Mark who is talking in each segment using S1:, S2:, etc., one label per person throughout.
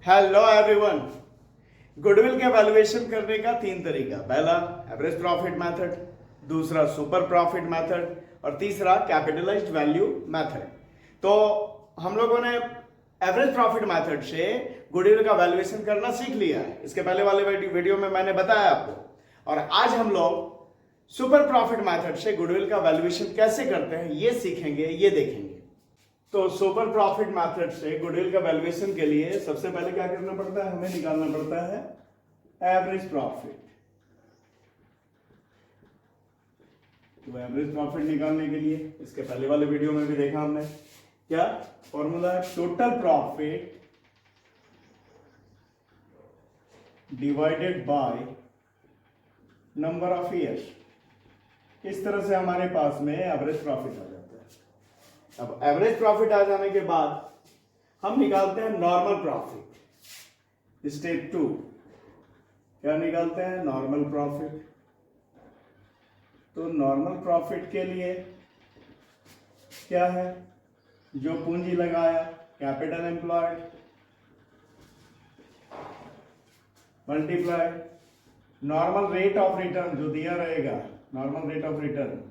S1: Hello everyone. Goodwill के valuation करने का तीन तरीका, पहला एवरेज प्रॉफिट मेथड, दूसरा सुपर प्रॉफिट मेथड और तीसरा कैपिटलाइज्ड वैल्यू मेथड। तो हम लोगों ने एवरेज प्रॉफिट मेथड से गुडविल का वैल्यूएशन करना सीख लिया है। इसके पहले वाले वीडियो में मैंने बताया आपको। और आज हम लोग सुपर प्रॉफिट मेथड से गुडविल का वैल्यूएशन कैसे करते हैं ये सीखेंगे, ये देखेंगे। तो सुपर प्रॉफिट मेथड से गुडविल का वैल्यूएशन के लिए सबसे पहले क्या करना पड़ता है, हमें निकालना पड़ता है एवरेज प्रॉफिट। तो एवरेज प्रॉफिट निकालने के लिए इसके पहले वाले वीडियो में भी देखा हमने, क्या फॉर्मूला है, total profit divided by number of years. इस तरह से हमारे पास में एवरेज प्रॉफिट आ जाता है। अब एवरेज प्रॉफिट आ जाने के बाद हम निकालते हैं नॉर्मल प्रॉफिट। स्टेप 2 क्या निकालते हैं, नॉर्मल प्रॉफिट। तो नॉर्मल प्रॉफिट के लिए क्या है, जो पूंजी लगाया capital employed multiply normal rate of return जो दिया रहेगा, नॉर्मल रेट ऑफ रिटर्न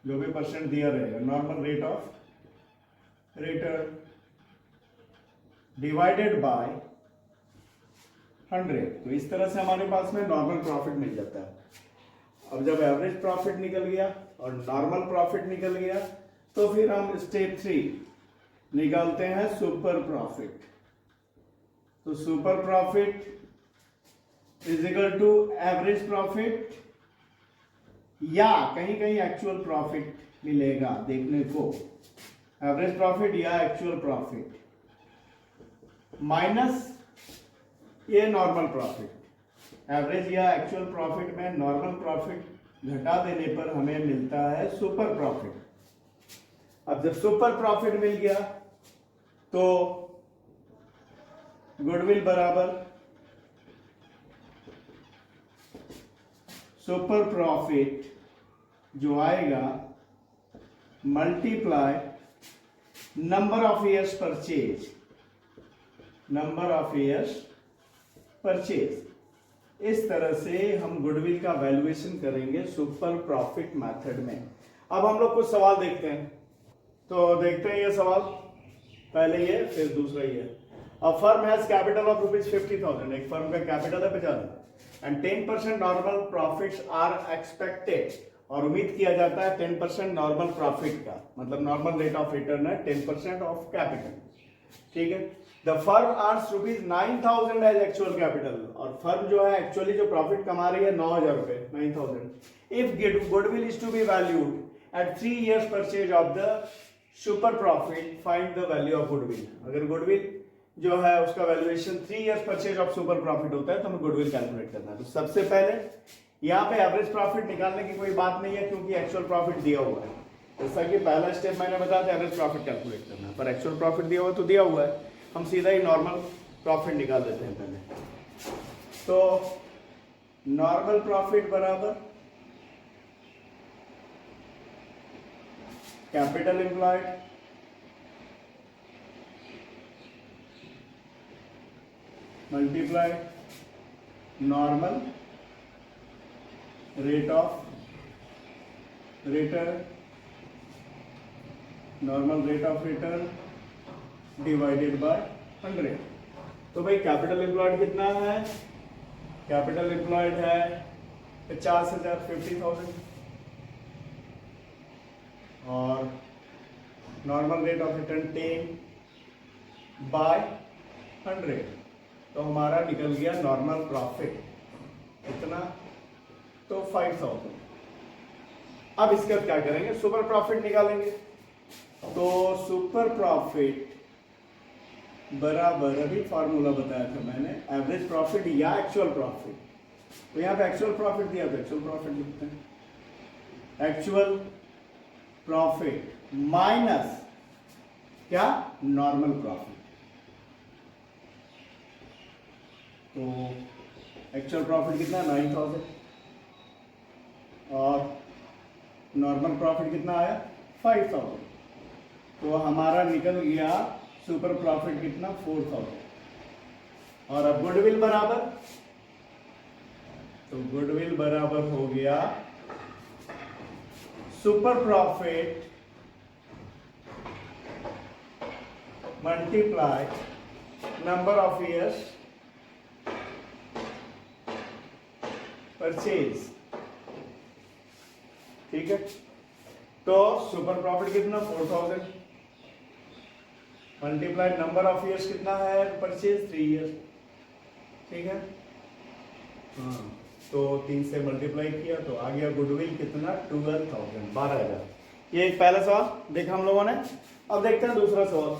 S1: जो भी परसेंट दिया रहेगा, normal rate of return divided by 100। तो इस तरह से हमारे पास में नॉर्मल प्रॉफिट मिल जाता है। अब जब एवरेज प्रॉफिट निकल गया और नॉर्मल प्रॉफिट निकल गया तो फिर हम स्टेप 3 निकालते हैं सुपर प्रॉफिट। तो super profit is equal to average profit या कहीं कहीं एक्चुअल प्रॉफिट मिलेगा देखने को, एवरेज प्रॉफिट या एक्चुअल प्रॉफिट माइनस ये नॉर्मल प्रॉफिट। एवरेज या एक्चुअल प्रॉफिट में नॉर्मल प्रॉफिट घटा देने पर हमें मिलता है सुपर प्रॉफिट। अब जब सुपर प्रॉफिट मिल गया तो गुडविल बराबर सुपर प्रॉफिट जो आएगा multiply number of years purchase, number of years purchase. इस तरह से हम गुडविल का वैल्यूएशन करेंगे सुपर प्रॉफिट मेथड में। अब हम लोग कुछ सवाल देखते हैं। तो देखते हैं ये सवाल, पहले ये फिर दूसरा ये। A firm has capital of ₹50,000। एक फर्म का कैपिटल है 50,000 and 10% normal profits are expected. और उम्मीद किया जाता है 10% नॉर्मल प्रॉफिट का, मतलब नॉर्मल रेट ऑफ रिटर्न है 10% ऑफ कैपिटल। ठीक है। The firm earns ₹9,000 as actual capital. और फर्म जो है एक्चुअली जो प्रॉफिट कमा रही है 9,000 रुपए, 9,000। If goodwill is to be valued at 3 years purchase of the super profit, find the value of goodwill. अगर गुडविल जो है उसका valuation 3 years purchase of super profit होता है तो हमें गुडविल कैलकुलेट करना है। तो सबसे पहले यहाँ पे एवरेज प्रॉफिट निकालने की कोई बात नहीं है क्योंकि एक्चुअल प्रॉफिट दिया हुआ है। जैसा कि पहला स्टेप मैंने बताया था एवरेज प्रॉफिट कैलकुलेट करना है, पर एक्चुअल प्रॉफिट दिया हुआ तो दिया हुआ है, हम सीधा ही नॉर्मल प्रॉफिट निकाल देते हैं पहले। तो नॉर्मल प्रॉफिट बराबर capital employed multiply normal rate of return, normal rate of return divided by 100। तो भाई कैपिटल एम्प्लॉयड कितना है, कैपिटल एम्प्लॉयड है 50,000, 50,000 और normal rate of return 10 by 100। तो हमारा निकल गया नॉर्मल प्रॉफिट इतना, तो 5,000। अब इसका क्या करेंगे, सुपर प्रॉफिट निकालेंगे। तो सुपर प्रॉफिट बराबर, अभी फॉर्मूला बताया था मैंने, एवरेज प्रॉफिट या एक्चुअल प्रॉफिट। तो यहां पे एक्चुअल प्रॉफिट दिया तो एक्चुअल प्रॉफिट लिखते हैं। एक्चुअल प्रॉफिट माइनस क्या, नॉर्मल प्रॉफिट। तो एक्चुअल प्रॉफिट कितना, 9,000 और नॉर्मल प्रॉफिट कितना आया, 5,000। तो हमारा निकल गया सुपर प्रॉफिट कितना, 4,000। और अब गुडविल बराबर, तो गुडविल बराबर हो गया super profit multiply number of years purchase. ठीक है, तो सुपर प्रॉफिट कितना 4000 मल्टीप्लाइड नंबर ऑफ ईयर्स कितना है परचेज 3 ईयर्स। ठीक है, हाँ, तो 3 से मल्टीप्लाई किया तो आ गया गुडविल कितना 12,000 12,000। ये एक पहला सवाल देखा हम लोगों ने। अब देखते हैं दूसरा सवाल।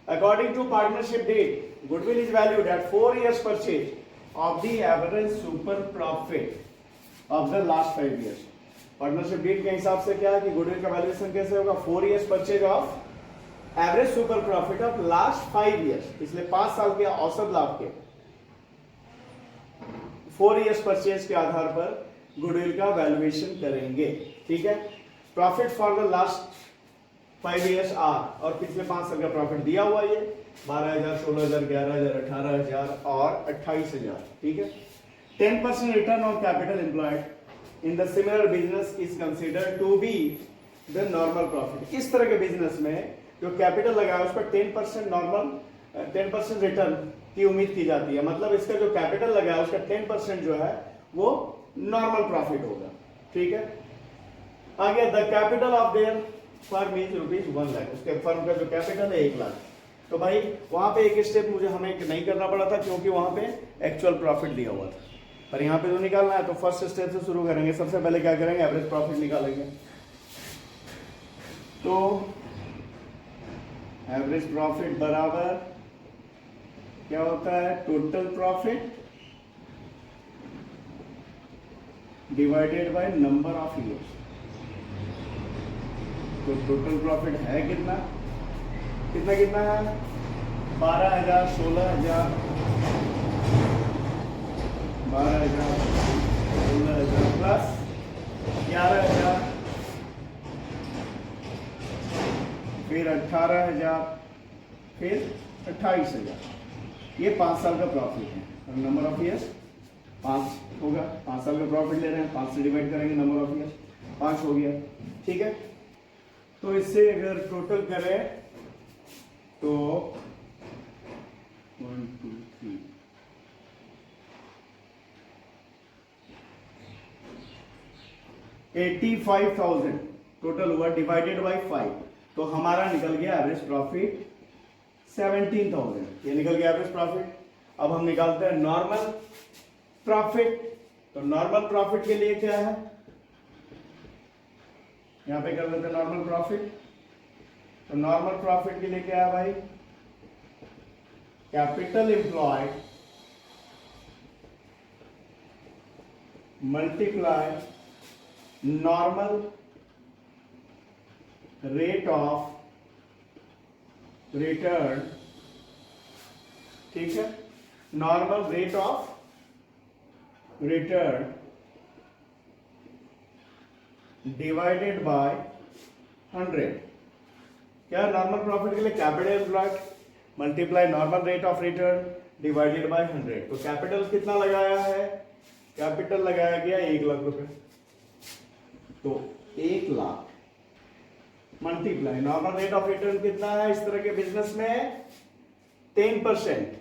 S1: According to partnership deed goodwill is valued at 4 years purchase of the average super profit of the last 5 years। Partnership deed के हिसाब से क्या है कि गुडविल का वैल्यूएशन कैसे होगा 4 years purchase of average super profit of last 5 years, पिछले 5 साल के औसत लाभ के 4 years परचेज के आधार पर गुडविल का वैल्यूएशन करेंगे। ठीक है, profit for the last 5 years are, और पिछले 5 साल का प्रॉफिट दिया हुआ ये 12,000 16,000 11,000 18,000 और 28,000। ठीक है, 10% return on capital employed in the similar business is considered to be the normal profit. इस तरह के बिजनेस में जो कैपिटल लगा है उस पर 10% नॉर्मल 10% रिटर्न की उम्मीद की जाती है। मतलब इसका जो कैपिटल लगा है उसका 10% जो है वो नॉर्मल प्रॉफिट होगा। ठीक है, आगे the capital of their firm is ₹1 lakh, उसके फर्म का जो कैपिटल है 1 लाख। तो भाई वहां पे एक स्टेप मुझे हमें नहीं करना पड़ा था क्योंकि वहां पे एक्चुअल प्रॉफिट दिया हुआ था, पर यहाँ पे जो निकालना है तो फर्स्ट स्टेप से शुरू करेंगे। सबसे पहले क्या करेंगे, एवरेज प्रॉफिट निकालेंगे। तो एवरेज प्रॉफिट बराबर क्या होता है, total profit divided by number of years. तो टोटल प्रॉफिट है कितना कितना कितना है 12,000 16,000 12,000 16,000 प्लस 11,000 फिर 18,000 फिर 28,000। ये 5 साल का प्रॉफिट है और नंबर ऑफ ईयर्स 5 होगा। 5 साल का प्रॉफिट ले रहे हैं, 5 से डिवाइड करेंगे नंबर ऑफ ईयर्स 5 हो गया। ठीक है, तो इससे अगर टोटल करें तो 1 2 3 85,000 टोटल हुआ डिवाइडेड बाय 5, तो हमारा निकल गया एवरेज प्रॉफिट 17,000। ये निकल गया एवरेज प्रॉफिट। अब हम निकालते हैं नॉर्मल प्रॉफिट। तो नॉर्मल प्रॉफिट के लिए क्या है, यहां पे कर लेते हैं नॉर्मल प्रॉफिट। तो नॉर्मल प्रॉफिट के लिए क्या है भाई, capital employed multiply normal rate of return. ठीक है, normal rate of return divided by 100। क्या नॉर्मल प्रॉफिट के लिए capital employed multiply normal rate of return divided by 100। तो कैपिटल कितना लगाया है, कैपिटल लगाया गया 1 लाख रुपए। तो 1 lakh multiply normal rate of return कितना है इस तरह के बिजनेस में 10%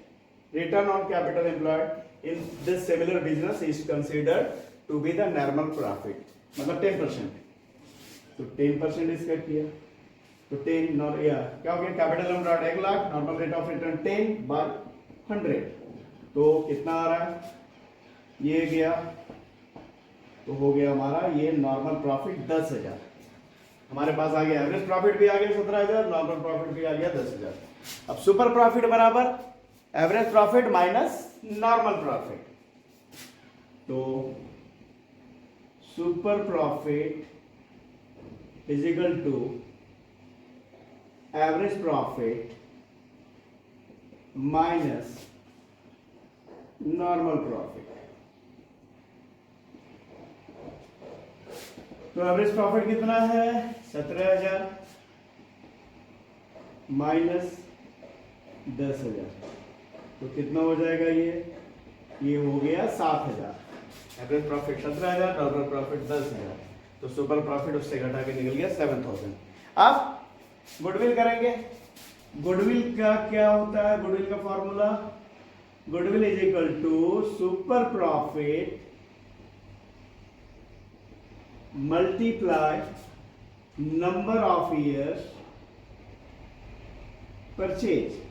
S1: return on capital employed in this similar business is considered to be the normal profit, मतलब 10%। तो 10% इसका किया तो 10 क्या हो गया, capital employed 1 lakh, normal rate of return 10 by 100। तो कितना आ रहा है, ये गया तो हो गया हमारा ये नॉर्मल प्रॉफिट 10,000। हमारे पास आ गया एवरेज प्रॉफिट भी आ गया 17,000, नॉर्मल प्रॉफिट भी आ गया 10,000। अब सुपर प्रॉफिट बराबर average profit minus normal profit. तो super profit is equal to average profit minus normal profit. तो एवरेज प्रॉफिट कितना है 17,000 माइनस 10,000, तो तो कितना हो जाएगा ये हो गया 7,000। एवरेज प्रॉफिट 17,000, नॉर्मल प्रॉफिट 10,000, तो सुपर प्रॉफिट उससे घटा के निकल गया 7,000। अब गुडविल करेंगे। गुडविल का क्या होता है? गुडविल का formula, goodwill is equal to super profit multiply number of years purchase.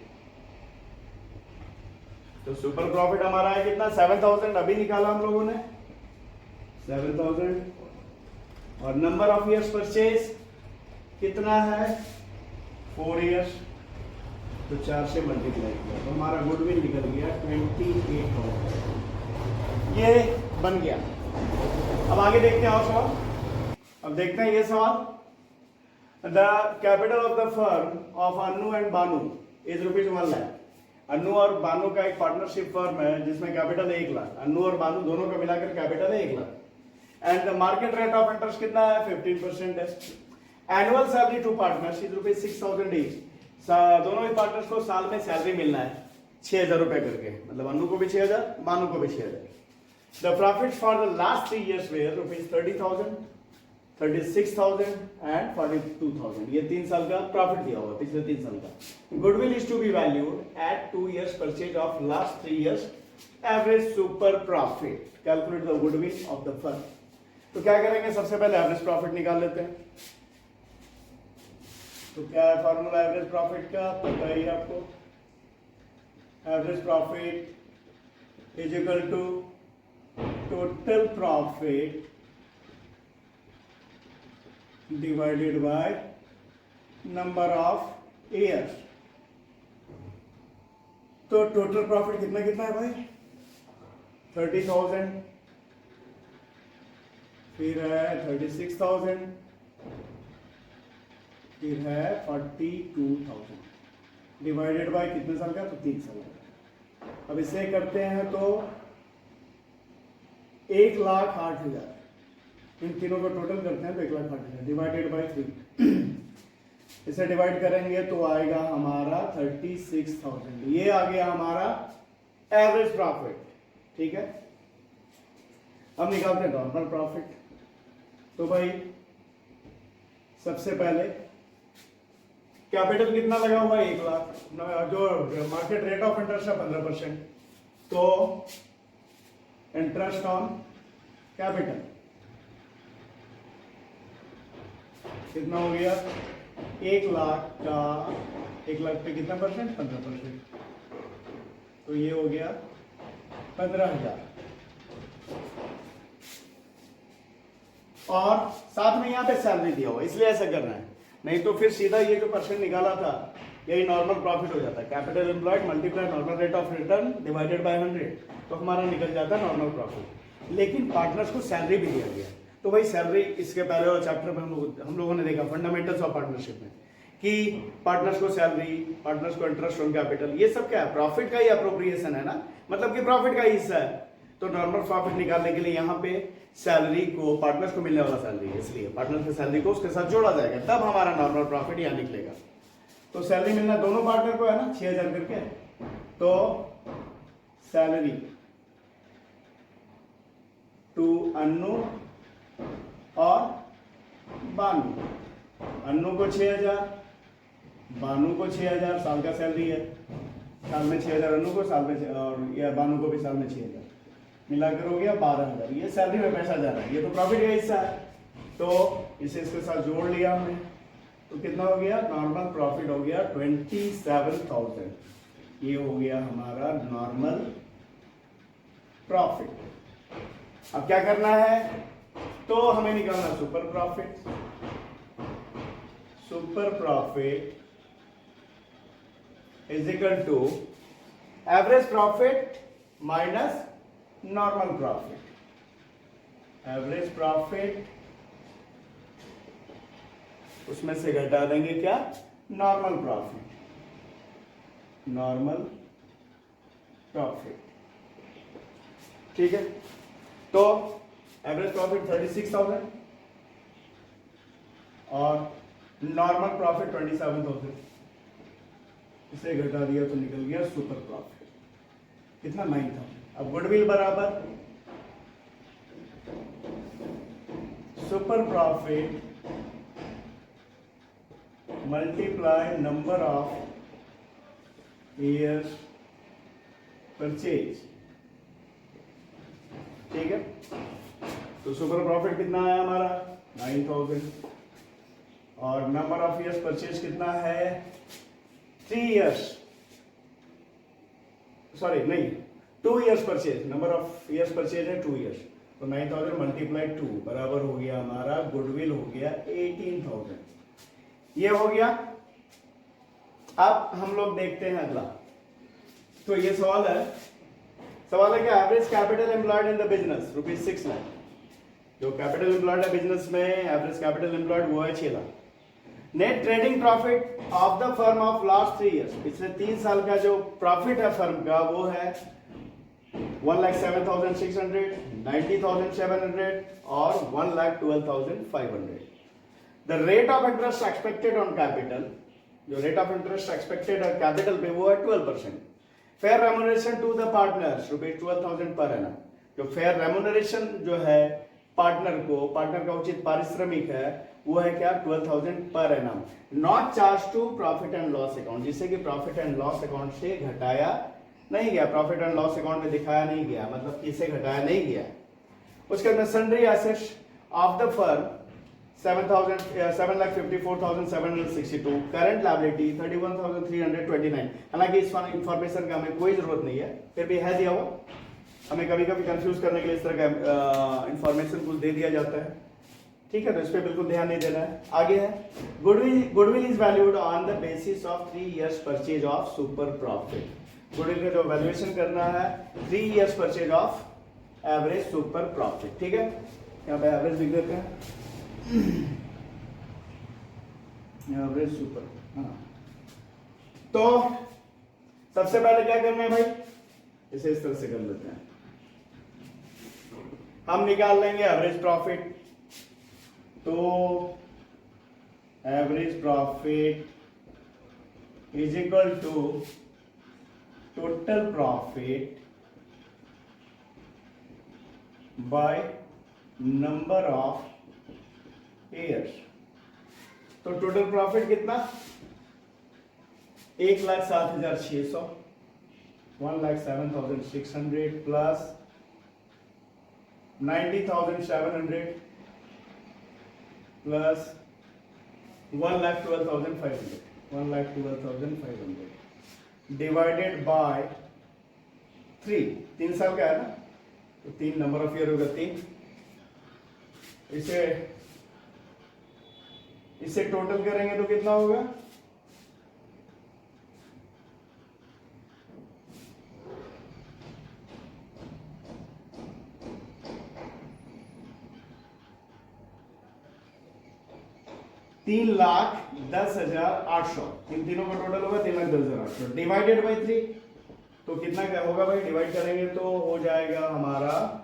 S1: तो सुपर प्रॉफिट हमारा है कितना? 7,000 अभी निकाला हम लोगों ने, 7,000, और नंबर ऑफ ईयर्स परचेज कितना है? 4 ईयर्स, तो 4 से मल्टीप्लाई किया तो हमारा गुडविल निकल गया 28,000। ये बन गया। अब आगे देखते हैं और सवाल। अब देखते हैं ये सवाल। The capital of the firm of Annu and Banu is ₹1 lakh. Annu और बानू का एक पार्टनरशिप फर्म है जिसमें कैपिटल है 1 लाख। अन्नू और बानू दोनों का मिलाकर कैपिटल है 1 lakh. And the market rate of interest कितना है? 15% है। Annual salary to partners is ₹6,000 each. दोनों ही पार्टनर्स को साल में सैलरी मिलना है 6,000 रुपए करके, मतलब अन्नू को भी 6,000, बानू को भी 6,000। The profit for the last 3 years were ₹30,000, 36,000 and 42,000। ये 3 साल का प्रॉफिट दिया हुआ, पिछले 3 साल का। Goodwill is to be valued at 2 years purchase of last 3 years average super profit. Calculate the goodwill of the firm. तो क्या करेंगे? सबसे पहले एवरेज प्रॉफिट निकाल लेते हैं। तो क्या है फॉर्मूला एवरेज प्रॉफिट का? पता ही आपको। Average profit is equal to total profit divided by number of years. तो टोटल प्रॉफिट कितना कितना है भाई? 30,000, फिर है 36,000, फिर है 42,000 डिवाइडेड बाय कितने साल का? तो 3 साल का। अब इसे करते हैं तो 1,08,000, इन तीनों को टोटल करते हैं तो 1,08,000 डिवाइडेड बाय 3। इसे डिवाइड करेंगे तो आएगा हमारा 36,000। ये आ गया हमारा एवरेज प्रॉफिट। ठीक है, अब निकालते हैं नॉर्मल प्रॉफिट। तो भाई सबसे पहले कैपिटल कितना लगा हुआ है? 1 लाख। जो मार्केट रेट ऑफ इंटरेस्ट है 15%, तो इंटरेस्ट ऑन कैपिटल कितना हो गया? 1 लाख का 1 लाख पे कितना परसेंट? 15%, तो ये हो गया 15,000। और साथ में यहाँ पे सैलरी दिया हुआ, इसलिए ऐसा करना है, नहीं तो फिर सीधा ये जो परसेंट निकाला था यही नॉर्मल प्रॉफिट हो जाता है। Capital employed multiply normal rate of return divided by 100, तो हमारा निकल जाता है नॉर्मल प्रॉफिट। लेकिन पार्टनर्स को सैलरी भी दिया गया। तो भाई सैलरी इसके पहले वाले चैप्टर में हम लोगों ने देखा फंडामेंटल्स ऑफ पार्टनरशिप में कि पार्टनर्स को सैलरी, पार्टनर्स को इंटरेस्ट ऑन कैपिटल, ये सब क्या है? प्रॉफिट का ही अप्रोप्रिएशन है ना, मतलब कि प्रॉफिट का ही हिस्सा है। तो नॉर्मल प्रॉफिट निकालने के लिए यहाँ पे सैलरी को, पार्टनर्स को मिलने वाला सैलरी है, इसलिए पार्टनर्स की सैलरी को उसके साथ जोड़ा जाएगा, तब हमारा नॉर्मल प्रॉफिट यहाँ निकलेगा। तो सैलरी मिलना दोनों पार्टनर को है ना 6,000 करके, तो सैलरी टू अन्नू और बानू। अन्नू को 6,000, बानू को 6,000, साल का सैलरी है, साल में 6,000 अन्नू को, साल में और या बानू को भी साल में 6,000, मिलाकर हो गया 12,000। ये सैलरी में पैसा जा रहा है, ये तो प्रॉफिट का हिस्सा है, तो इसे इसके साथ जोड़ लिया हमने, तो कितना हो गया? नॉर्मल प्रॉफिट हो गया 27,000। ये हो गया हमारा नॉर्मल प्रॉफिट। अब क्या करना है? तो हमें निकालना super profit. Super profit is equal to average profit minus normal profit. Average profit उसमें से घटा देंगे क्या? Normal profit. नॉर्मल प्रॉफिट, ठीक है। तो एवरेज प्रॉफिट 36,000 और नॉर्मल प्रॉफिट 27,000, इसे घटा दिया तो निकल गया सुपर प्रॉफिट। कितना 9,000। अब गुडविल बराबर super profit multiply number of years purchase. ठीक है, तो सुपर प्रॉफिट कितना आया हमारा 9,000 और नंबर ऑफ ईयर्स परचेज कितना है 3 इयर्स, सॉरी नहीं 2 years purchase, number of years purchase है 2 इयर्स, तो 9,000 मल्टीप्लाई 2 बराबर हो गया हमारा गुडविल हो गया 18,000। ये हो गया। अब हम लोग देखते हैं अगला, तो ये सवाल है कि average capital employed in the business ₹6 lakh. जो कैपिटल एम्प्लॉयड है बिजनेस में, एवरेज कैपिटल एम्प्लॉयड वो है 6 lakh. Net trading profit of the firm of last 3 years, पिछले 3 साल का जो प्रॉफिट है फर्म का वो है 1,07,600, 90,700 और 1,12,500। The rate of interest expected on capital, जो रेट ऑफ इंटरेस्ट एक्सपेक्टेड है कैपिटल पे वो है 12%। Fair remuneration to the partners ₹12,000 per annum. जो फेयर रेम्यूनरेशन जो है पार्टनर का उचित पारिश्रमिक है वो है क्या 12,000 per annum. Not charge to profit and loss account, जिससे कि प्रॉफिट एंड लॉस अकाउंट से घटाया नहीं गया, प्रॉफिट एंड लॉस अकाउंट में दिखाया नहीं गया, मतलब कि इसे घटाया नहीं गया। उसके अंदर sundry assets of the firm 7,54,762, current liability 31,329। हालांकि इस इंफॉर्मेशन का हमें कोई जरूरत नहीं है, फिर भी है दिया हुआ, हमें कभी कभी कंफ्यूज करने के लिए इस तरह का इंफॉर्मेशन कुछ दे दिया जाता है। ठीक है, तो इस पर बिल्कुल ध्यान नहीं देना है। आगे है goodwill is valued on the basis of 3 years purchase of super profit. Goodwill का जो वैल्यूएशन करना है 3 years purchase of average super profit. ठीक है, यहाँ पे एवरेज लिख देते हैं, एवरेज सुपर। हाँ, तो सबसे पहले क्या करना है भाई, इसे इस तरह से कर लेते हैं, हम निकाल लेंगे एवरेज प्रॉफिट। तो average profit is equal to total profit by number of years. तो टोटल प्रॉफिट कितना 1,07,600, 1,07,600 प्लस 90,700 प्लस 1,12,500, 1,12,500 डिवाइडेड बाय 3 साल का है ना, तो 3 नंबर ऑफ ईयर होगा 3। इसे टोटल करेंगे तो कितना होगा 3,10,800। इन तीनों का टोटल होगा 3,10,800 डिवाइडेड बाई 3, तो कितना क्या होगा भाई, डिवाइड करेंगे तो हो जाएगा हमारा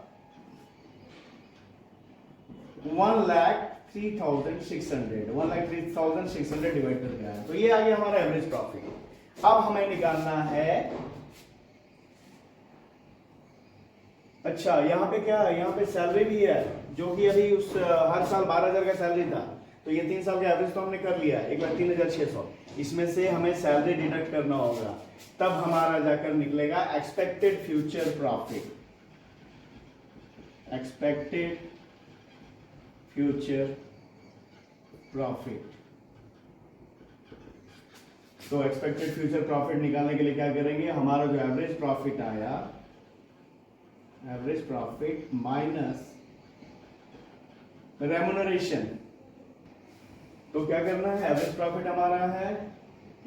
S1: 1,03,600, 1,03,600 डिवाइड करके आया, तो ये आ गया हमारा एवरेज प्रॉफिट। अब हमें निकालना है, अच्छा यहाँ पे क्या है, यहाँ पे सैलरी भी है, जो कि अभी उस हर साल 12,000 का सैलरी था, तो ये 3 साल का एवरेज तो हमने कर लिया 1,03,600। इसमें से हमें सैलरी डिडक्ट करना होगा, तब हमारा जाकर निकलेगा expected future profit, expected future profit. तो एक्सपेक्टेड फ्यूचर प्रॉफिट निकालने के लिए क्या करेंगे, हमारा जो एवरेज प्रॉफिट आया, एवरेज प्रॉफिट माइनस रेम्यूनरेशन, तो क्या करना है, एवरेज प्रॉफिट हमारा है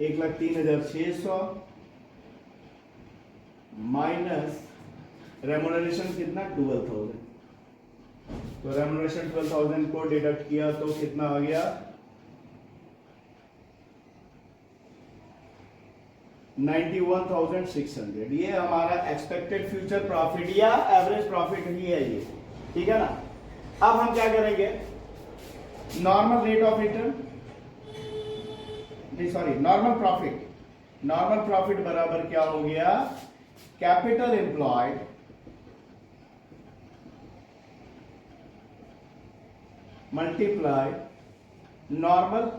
S1: 1,03,600 माइनस रेम्यूनरेशन कितना 12,000, तो रेम्यूनरेशन 12,000 को डिडक्ट किया तो कितना आ गया 91,600। ये हमारा एक्सपेक्टेड फ्यूचर प्रॉफिट या एवरेज प्रॉफिट ही है ये, ठीक है ना। अब हम क्या करेंगे, normal rate of return, sorry normal profit बराबर क्या हो गया capital employed multiply normal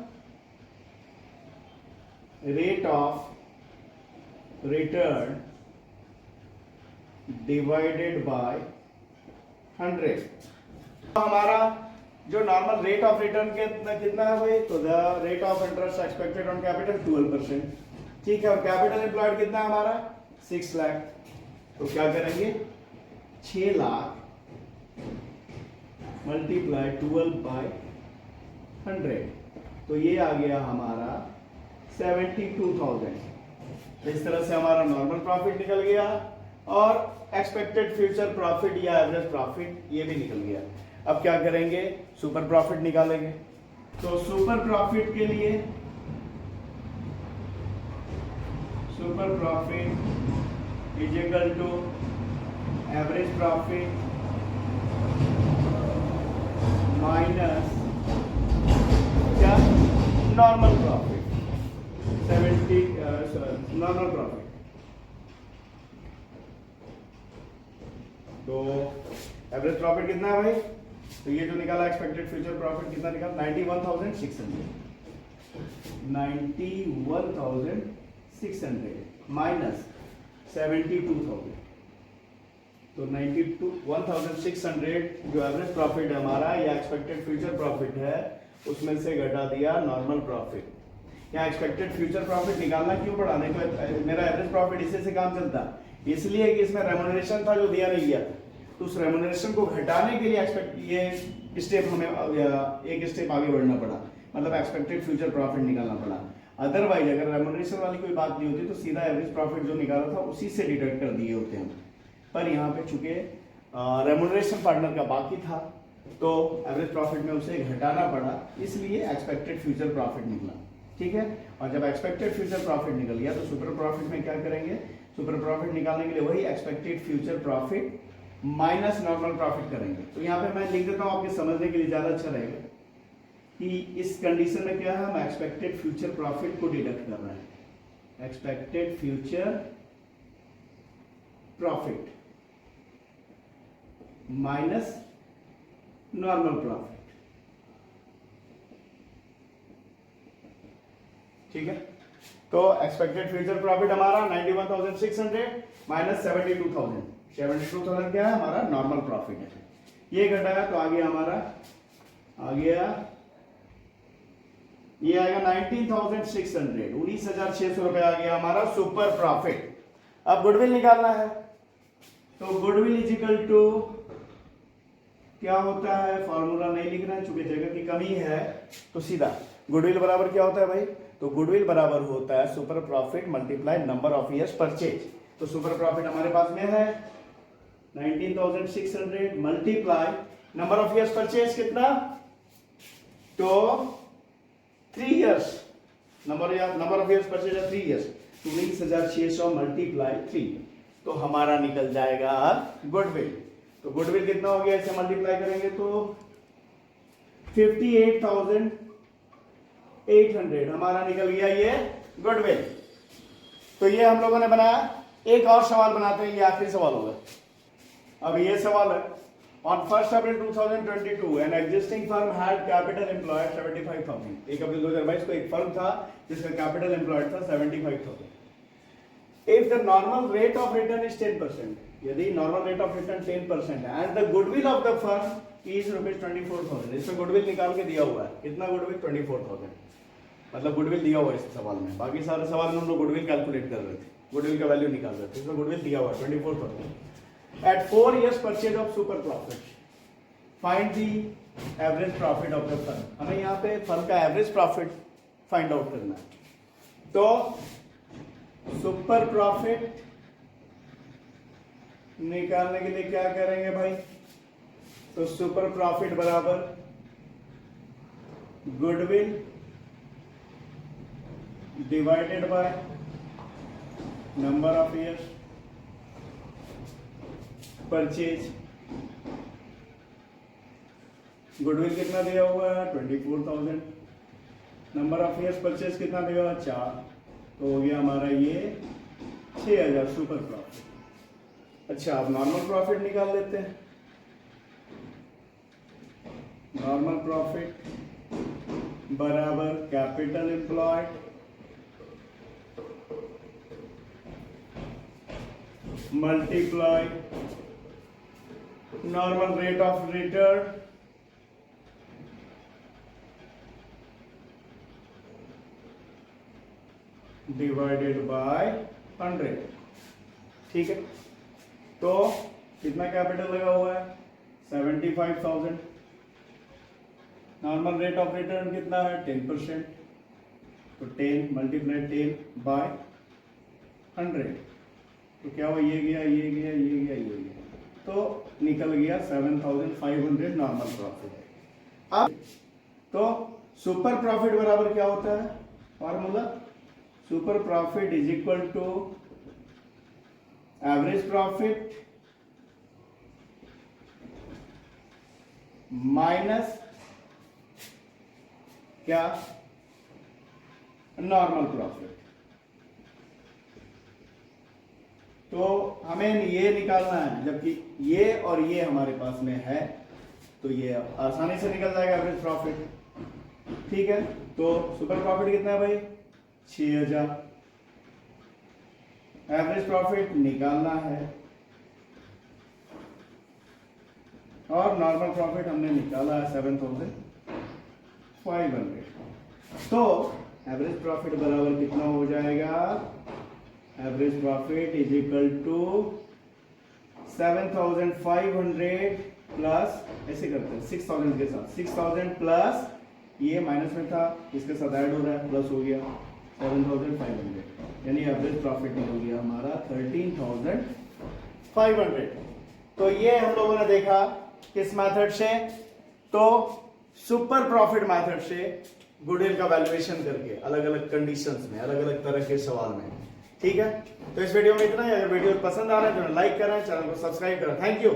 S1: rate of return divided by 100। हमारा जो नॉर्मल रेट ऑफ रिटर्न कितना है भाई, तो the rate of interest expected on capital 12%। ठीक है, और कैपिटल एम्प्लॉयड कितना है हमारा 6 लाख। तो क्या करेंगे 6 लाख मल्टीप्लाई 12 बाय 100, तो ये आ गया हमारा 72,000। तो इस तरह से हमारा नॉर्मल प्रॉफिट निकल गया और एक्सपेक्टेड फ्यूचर प्रॉफिट या एवरेज प्रॉफिट ये भी निकल गया। अब क्या करेंगे, सुपर प्रॉफिट निकालेंगे। तो सुपर प्रॉफिट के लिए super profit is equal to average profit minus क्या, नॉर्मल प्रॉफिट 70 नॉर्मल प्रॉफिट। तो एवरेज प्रॉफिट कितना है भाई, तो ये जो निकाला एक्सपेक्टेड फ्यूचर प्रॉफिट कितना निकाला 91,600 माइनस 72,000। तो 91,600 जो एवरेज प्रॉफिट है हमारा या एक्सपेक्टेड फ्यूचर प्रॉफिट है उसमें से घटा दिया नॉर्मल प्रॉफिट। या एक्सपेक्टेड फ्यूचर प्रॉफिट निकालना क्यों पड़ा, देखो मेरा एवरेज प्रॉफिट इसी से काम चलता, इसलिए कि इसमें रेम्यूनरेशन था जो दिया नहीं गया था, तो उस रेम्यूनरेशन को घटाने के लिए ये स्टेप हमें एक स्टेप आगे बढ़ना पड़ा, मतलब एक्सपेक्टेड फ्यूचर प्रॉफिट निकालना पड़ा। अदरवाइज अगर रेम्यूनरेशन वाली कोई बात नहीं होती तो सीधा एवरेज प्रॉफिट जो निकाला था उसी से डिडक्ट कर दिए होते हैं। पर यहाँ पे चूंकि रेम्यूनरेशन पार्टनर का बाकी था तो एवरेज प्रॉफिट में उसे घटाना पड़ा, इसलिए एक्सपेक्टेड फ्यूचर प्रॉफिट निकला। ठीक है, और जब एक्सपेक्टेड फ्यूचर प्रॉफिट निकल गया तो सुपर प्रॉफिट में क्या करेंगे, सुपर प्रॉफिट निकालने के लिए वही expected future profit minus normal profit करेंगे। तो यहाँ पे मैं लिख देता हूँ आपके समझने के लिए ज्यादा अच्छा रहेगा कि इस कंडीशन में क्या है, हम एक्सपेक्टेड फ्यूचर प्रॉफिट को डिडक्ट कर रहे हैं। Expected future profit minus normal profit. ठीक है, तो एक्सपेक्टेड फ्यूचर प्रॉफिट हमारा 91,600 माइनस 72,000। 72,000 क्या है हमारा नॉर्मल प्रॉफिट है, ये घटाया तो आ गया हमारा, आ गया ये आएगा 19,600, 19,600 रुपए आ गया हमारा सुपर प्रॉफिट। अब गुडविल निकालना है, तो गुडविल इज इक्वल टू क्या होता है, फॉर्मूला नहीं लिख रहा है चूंकि जगह की कमी है, तो सीधा गुडविल बराबर क्या होता है भाई, तो गुडविल बराबर होता है super profit multiply number of years purchase. तो सुपर प्रॉफिट हमारे पास में है 19,600 multiply number of years purchase कितना, तो 3 years, number of years purchase है 3 इयर्स, 19,600 मल्टीप्लाई 3, तो हमारा निकल जाएगा गुडविल। तो गुडविल कितना हो गया, इसे मल्टीप्लाई करेंगे तो 58,800 हमारा निकल गया ये गुडविल। तो ये हम लोगों ने बनाया। एक और सवाल बनाते हैं, ये आखिरी सवाल होगा। अब ये सवाल है, on 1 April 2022 an existing firm had capital employed 75,000। 1 अप्रैल 2022 को एक फर्म था जिसका कैपिटल एम्प्लॉयड था 75,000। If the normal rate of return is 10%, यदि नॉर्मल रेट ऑफ रिटर्न 10% है, and the goodwill of the firm is ₹24,000। इसमें गुडविल निकाल के दिया हुआ है, कितना गुडविल 24,000, मतलब गुडविल दिया हुआ है इस सवाल में। बाकी सारे सवाल में हम लोग गुडविल कैलकुलेट कर रहे थे, गुडविल का वैल्यू निकाल रहे थे, इसमें गुडविल दिया हुआ है 24,000। At 4 years purchase of super profit, find the average profit of the firm. हमें यहाँ पे फर्म का एवरेज प्रॉफिट फाइंड आउट करना है। तो सुपर प्रॉफिट निकालने के लिए क्या करेंगे भाई, तो सुपर प्रॉफिट बराबर goodwill divided by number of years purchase. Goodwill कितना दिया हुआ है 24,000, नंबर ऑफ ईयर्स परचेज कितना दिया हुआ 4, तो हो गया हमारा ये 6,000 सुपर प्रॉफिट। अच्छा, अब नॉर्मल प्रॉफिट निकाल लेते हैं। नॉर्मल प्रॉफिट बराबर capital employed multiply normal rate of return divided by 100। ठीक है, तो कितना कैपिटल लगा हुआ है? 75,000। नॉर्मल रेट ऑफ रिटर्न कितना है? 10%। तो 10 मल्टीप्लाई 10 बाय 100, तो क्या हुआ? ये गया, ये गया, ये गया, ये गया, तो निकल गया 7,500 नॉर्मल प्रॉफिट। अब तो सुपर प्रॉफिट बराबर क्या होता है? Formula super profit is equal to average profit minus क्या? Normal profit. तो हमें ये निकालना है, जबकि ये और ये हमारे पास में है, तो ये आसानी से निकल जाएगा एवरेज प्रॉफिट। ठीक है, तो सुपर प्रॉफिट कितना है भाई? 6,000। एवरेज प्रॉफिट निकालना है और नॉर्मल प्रॉफिट हमने निकाला है 7,500। तो एवरेज प्रॉफिट बराबर कितना हो जाएगा? Average profit is equal to 7,500 plus, ऐसे करते हैं 6,000 के साथ, 6,000 प्लस ये माइनस में था, इसके साथ ऐड हो रहा है, प्लस हो गया 7,500, यानी एवरेज प्रॉफिट निकल गया हमारा 13,500। तो ये हम लोगों ने देखा किस मेथड से? तो सुपर प्रॉफिट मेथड से गुडविल का वैल्यूएशन करके, अलग अलग कंडीशंस में, अलग अलग तरह के सवाल में। ठीक है, तो इस वीडियो में इतना ही। अगर वीडियो पसंद आ रहा है तो लाइक करें, चैनल को सब्सक्राइब करें। Thank you.